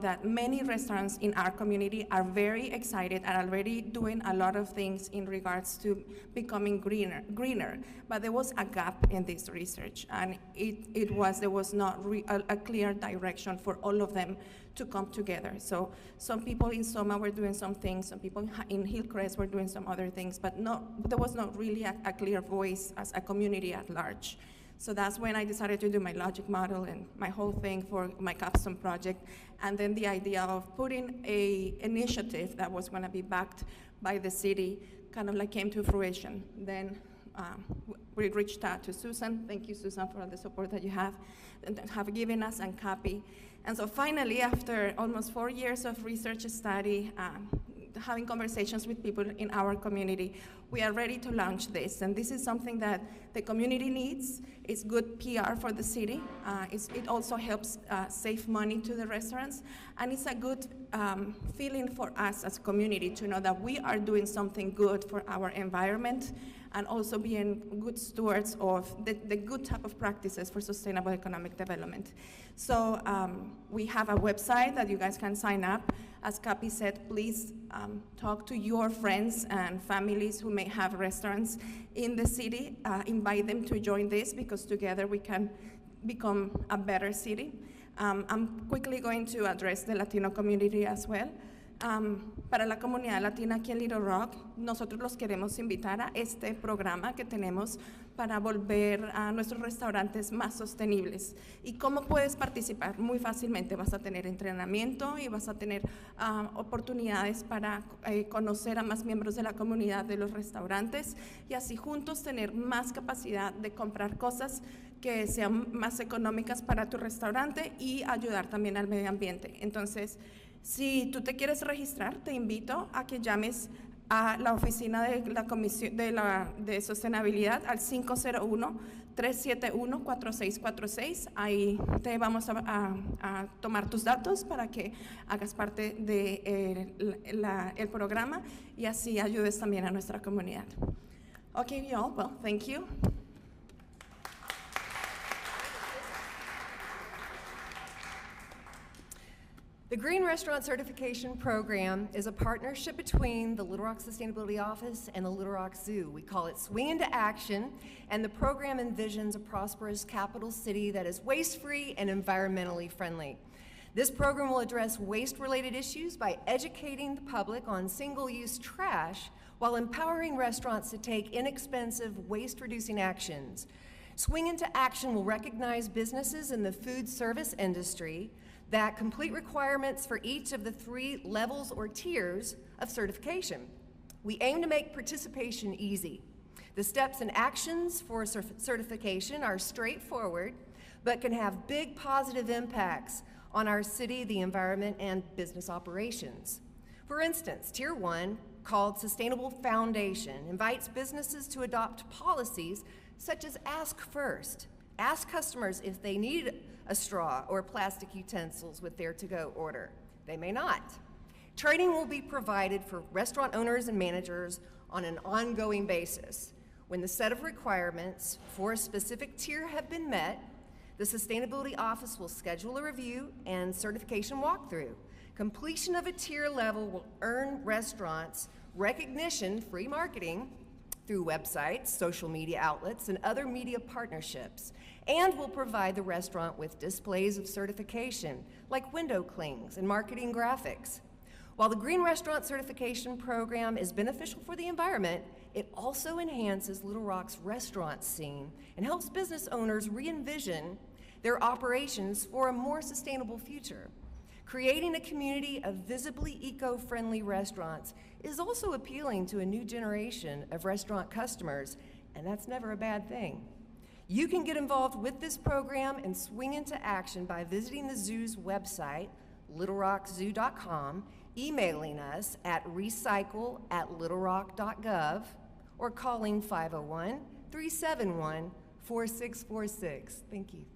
that many restaurants in our community are very excited and already doing a lot of things in regards to becoming greener. But there was a gap in this research, and there was not a clear direction for all of them to come together. So some people in Soma were doing some things, some people in Hillcrest were doing some other things, but there was not really a clear voice as a community at large. So that's when I decided to do my logic model and my whole thing for my capstone project. And then the idea of putting an initiative that was going to be backed by the city kind of like came to fruition. Then we reached out to Susan. Thank you, Susan, for all the support that you have given us, and Capi. And so finally, after almost 4 years of research study, having conversations with people in our community, we are ready to launch this. And this is something that the community needs. It's good PR for the city. It also helps save money to the restaurants. And it's a good feeling for us as a community to know that we are doing something good for our environment and also being good stewards of the good type of practices for sustainable economic development. So we have a website that you guys can sign up. As Capi said, please talk to your friends and families who may have restaurants in the city. Invite them to join this, because together we can become a better city. I'm quickly going to address the Latino community as well. Para la comunidad latina aquí en Little Rock, nosotros los queremos invitar a este programa que tenemos para volver a nuestros restaurantes más sostenibles. ¿Y cómo puedes participar? Muy fácilmente. Vas a tener entrenamiento y vas a tener oportunidades para conocer a más miembros de la comunidad de los restaurantes, y así juntos tener más capacidad de comprar cosas que sean más económicas para tu restaurante y ayudar también al medio ambiente. Entonces, si tú te quieres registrar, te invito a que llames a la oficina de la Comisión de Sostenibilidad al 501-371-4646. Ahí te vamos a tomar tus datos para que hagas parte del programa y así ayudes también a nuestra comunidad. Okay, y'all, well, thank you. The Green Restaurant Certification Program is a partnership between the Little Rock Sustainability Office and the Little Rock Zoo. We call it Swing into Action, and the program envisions a prosperous capital city that is waste-free and environmentally friendly. This program will address waste-related issues by educating the public on single-use trash while empowering restaurants to take inexpensive waste-reducing actions. Swing into Action will recognize businesses in the food service industry that complete requirements for each of the 3 levels or tiers of certification. We aim to make participation easy. The steps and actions for certification are straightforward, but can have big positive impacts on our city, the environment, and business operations. For instance, Tier 1, called Sustainable Foundation, invites businesses to adopt policies such as Ask First. Ask customers if they need a straw or plastic utensils with their to-go order. They may not. Training will be provided for restaurant owners and managers on an ongoing basis. When the set of requirements for a specific tier have been met, the Sustainability Office will schedule a review and certification walkthrough. Completion of a tier level will earn restaurants recognition, free marketing, through websites, social media outlets, and other media partnerships, and will provide the restaurant with displays of certification, like window clings and marketing graphics. While the Green Restaurant Certification Program is beneficial for the environment, it also enhances Little Rock's restaurant scene and helps business owners re-envision their operations for a more sustainable future. Creating a community of visibly eco-friendly restaurants is also appealing to a new generation of restaurant customers, and that's never a bad thing. You can get involved with this program and swing into action by visiting the zoo's website, littlerockzoo.com, emailing us at recycle@littlerock.gov, or calling 501-371-4646. Thank you.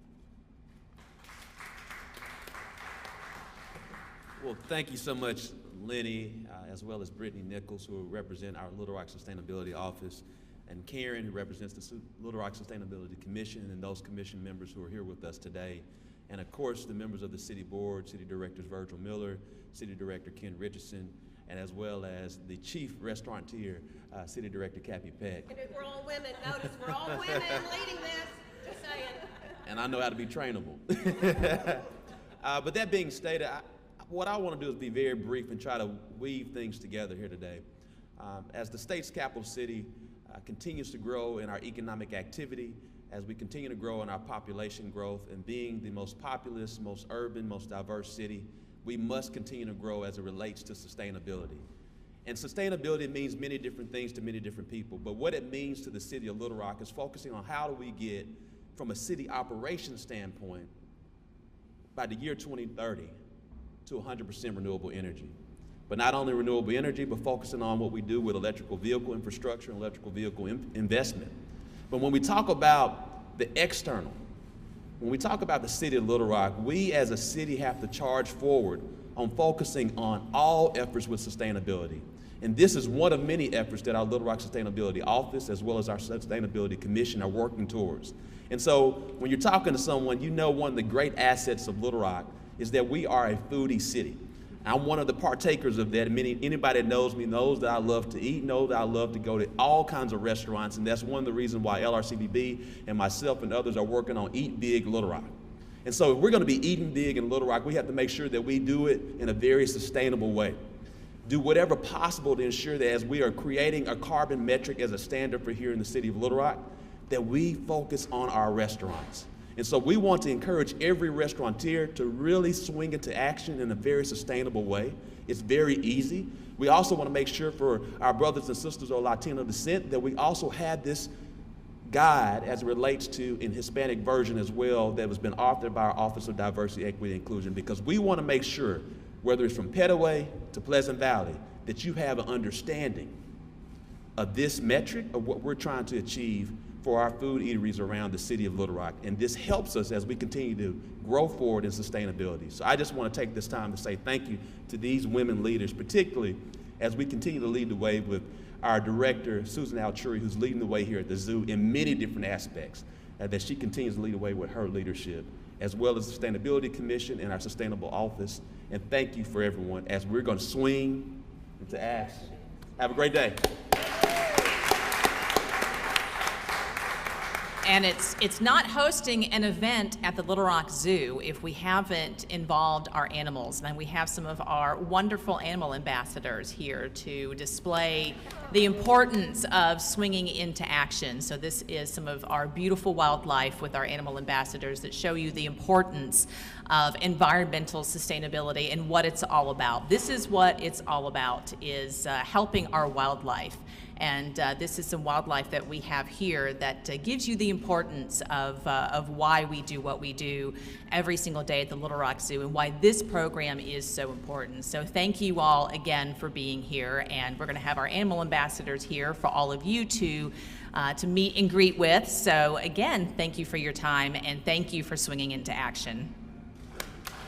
Well, thank you so much, Lennie, as well as Brittany Nichols, who represent our Little Rock Sustainability Office, and Karen, who represents the Little Rock Sustainability Commission, and those commission members who are here with us today. and of course the members of the city board, City Directors Virgil Miller, City Director Ken Richardson, and as well as the chief restaurateur, City Director Capi Peck. We're all women. Notice we're all women leading this. Just saying. And I know how to be trainable. But that being stated, what I want to do is be very brief and try to weave things together here today. As the state's capital city continues to grow in our economic activity, as we continue to grow in our population growth and being the most populous, most urban, most diverse city, we must continue to grow as it relates to sustainability. And sustainability means many different things to many different people, but what it means to the city of Little Rock is focusing on how do we get, from a city operations standpoint, by the year 2030, to 100% renewable energy. But not only renewable energy, but focusing on what we do with electrical vehicle infrastructure and electrical vehicle investment. But when we talk about the external, when we talk about the city of Little Rock, we as a city have to charge forward on focusing on all efforts with sustainability. And this is one of many efforts that our Little Rock Sustainability Office, as well as our Sustainability Commission, are working towards. And so when you're talking to someone, you know one of the great assets of Little Rock is that we are a foodie city. I'm one of the partakers of that. Anybody that knows me knows that I love to eat, knows that I love to go to all kinds of restaurants, and that's one of the reasons why LRCBB and myself and others are working on Eat Big Little Rock. And so if we're going to be eating big in Little Rock, we have to make sure that we do it in a very sustainable way. Do whatever possible to ensure that as we are creating a carbon metric as a standard for here in the city of Little Rock, that we focus on our restaurants. And so we want to encourage every restaurateur to really swing into action in a very sustainable way. It's very easy. We also want to make sure for our brothers and sisters of Latino descent that we also have this guide as it relates to in Hispanic version as well that has been authored by our Office of Diversity, Equity, and Inclusion, because we want to make sure, whether it's from Petaway to Pleasant Valley, that you have an understanding of this metric of what we're trying to achieve for our food eateries around the city of Little Rock. And this helps us as we continue to grow forward in sustainability. So I just want to take this time to say thank you to these women leaders, particularly as we continue to lead the way with our director, Susan Altrui, who's leading the way here at the zoo in many different aspects, that she continues to lead the way with her leadership, as well as the Sustainability Commission and our Sustainable Office. And thank you for everyone as we're going to swing into action. Have a great day. And it's not hosting an event at the Little Rock Zoo if we haven't involved our animals. And we have some of our wonderful animal ambassadors here to display the importance of swinging into action. So this is some of our beautiful wildlife with our animal ambassadors that show you the importance of environmental sustainability and what it's all about. This is what it's all about, is helping our wildlife. And this is some wildlife that we have here that gives you the importance of why we do what we do every single day at the Little Rock Zoo and why this program is so important. So thank you all again for being here, and we're going to have our animal ambassadors here for all of you to meet and greet with. So again, thank you for your time, and thank you for swinging into action.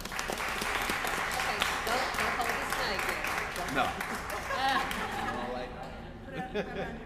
Okay, don't hold the snake. No. Put it on.